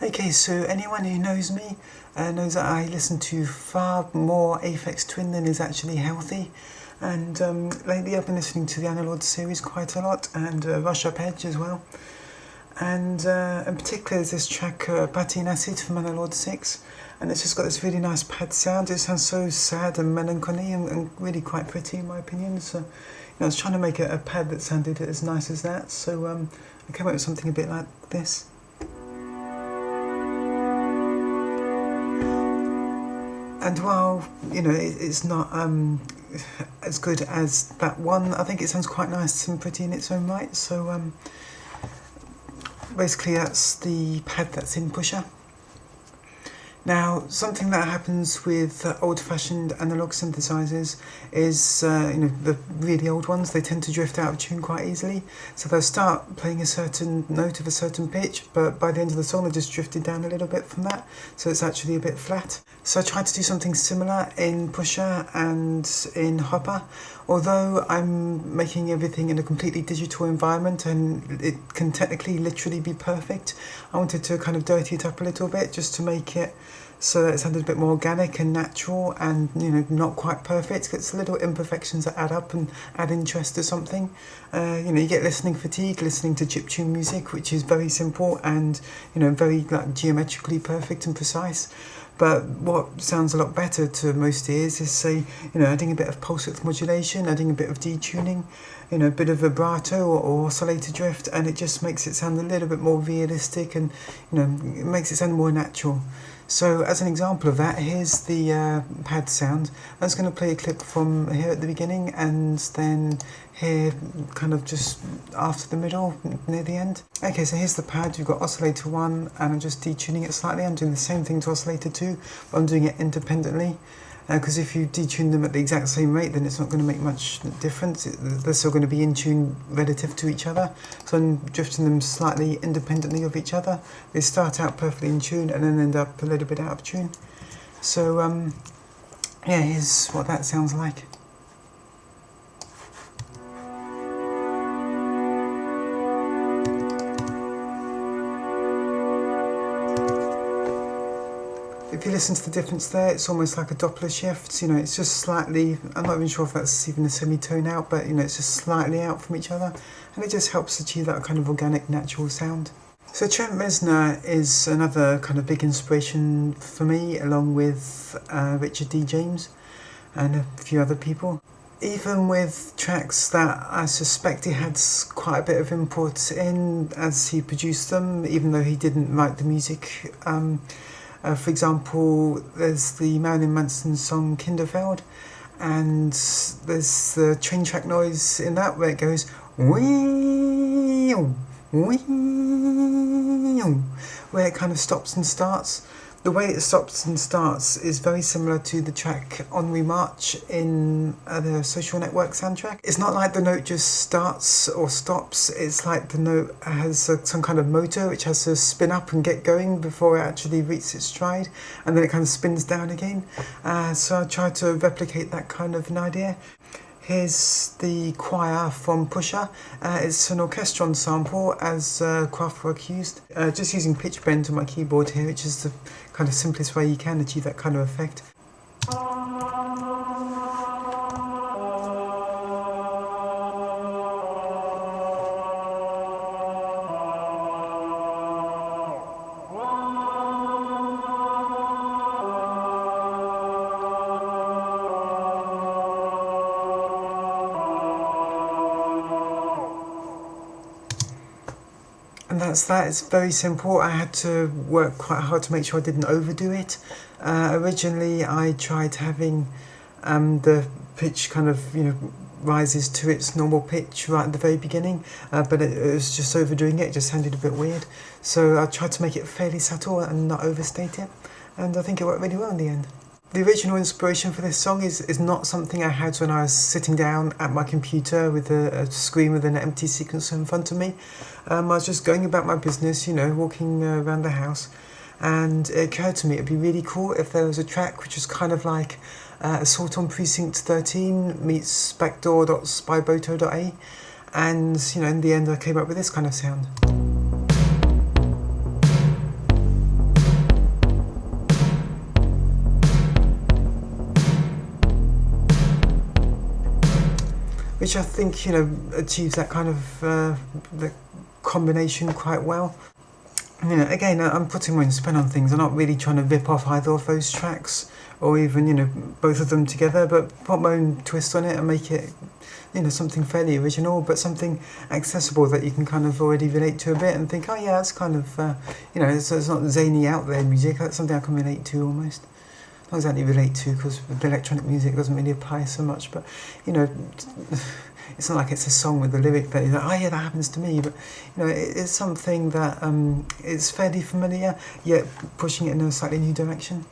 Okay, so anyone who knows me knows that I listen to far more Aphex Twin than is actually healthy. And lately I've been listening to the Analog series quite a lot, and Rush Up Edge as well. And in particular there's this track, Batty Acid from Analog 6, and it's just got this really nice pad sound. It sounds so sad and melancholy and really quite pretty in my opinion. So I was trying to make a pad that sounded as nice as that, so I came up with something a bit like this. And while, it's not as good as that one, I think it sounds quite nice and pretty in its own right. So basically that's the pad that's in Pusher. Now, something that happens with old-fashioned analog synthesizers is, the really old ones, they tend to drift out of tune quite easily. So they'll start playing a certain note of a certain pitch, but by the end of the song they just drifted down a little bit from that, so it's actually a bit flat. So I tried to do something similar in Pusher and in Hopper. Although I'm making everything in a completely digital environment and it can technically literally be perfect, I wanted to kind of dirty it up a little bit just to make it so that it sounded a bit more organic and natural and, not quite perfect. It's little imperfections that add up and add interest to something. You get listening fatigue, listening to chiptune music, which is very simple and, very geometrically perfect and precise. But what sounds a lot better to most ears is, say, adding a bit of pulse width modulation, adding a bit of detuning, a bit of vibrato or oscillator drift, and it just makes it sound a little bit more realistic and, it makes it sound more natural. So as an example of that, here's the pad sound. I'm just going to play a clip from here at the beginning and then here kind of just after the middle, near the end. Okay, so here's the pad. You've got oscillator 1 and I'm just detuning it slightly. I'm doing the same thing to oscillator 2, but I'm doing it independently. Because if you detune them at the exact same rate, then it's not going to make much difference. They're still going to be in tune relative to each other. So I'm drifting them slightly independently of each other. They start out perfectly in tune and then end up a little bit out of tune. So yeah, here's what that sounds like. If you listen to the difference there, it's almost like a Doppler shift. It's just slightly, I'm not even sure if that's even a semitone out, but it's just slightly out from each other, and it just helps achieve that kind of organic, natural sound. So Trent Reznor is another kind of big inspiration for me, along with Richard D. James and a few other people. Even with tracks that I suspect he had quite a bit of input in as he produced them, even though he didn't write the music. For example, there's the Marilyn Manson song Kinderfeld, and there's the train track noise in that where it goes wee, wee, where it kind of stops and starts. The way it stops and starts is very similar to the track On We March in the Social Network soundtrack. It's not like the note just starts or stops, it's like the note has some kind of motor which has to spin up and get going before it actually reaches its stride, and then it kind of spins down again. So I tried to replicate that kind of an idea. Here's the choir from Pusher. It's an orchestron sample as Kraftwerk used. Just using pitch bend on my keyboard here, which is the kind of simplest way you can achieve that kind of effect. And that's that. It's very simple. I had to work quite hard to make sure I didn't overdo it. Originally I tried having the pitch kind of, rises to its normal pitch right at the very beginning, but it was just overdoing it. It just sounded a bit weird. So I tried to make it fairly subtle and not overstate it, and I think it worked really well in the end. The original inspiration for this song is not something I had when I was sitting down at my computer with a screen with an empty sequencer in front of me. I was just going about my business, walking around the house, and it occurred to me it'd be really cool if there was a track which was kind of like Assault on Precinct 13 meets backdoor.spyboto.a, and in the end I came up with this kind of sound. which I think, you know, achieves that kind of the combination quite well. You know, again, I'm putting my own spin on things. I'm not really trying to rip off either of those tracks, or even, you know, both of them together, but put my own twist on it and make it, you know, something fairly original, but something accessible that you can kind of already relate to a bit and think, oh yeah, that's kind of, you know, it's not zany out there music, that's something I can relate to almost. Not exactly relate to, because with electronic music it doesn't really apply so much, but, you know, it's not like it's a song with a lyric that you're like, oh yeah, that happens to me, but, you know, it's something that is fairly familiar, yet pushing it in a slightly new direction.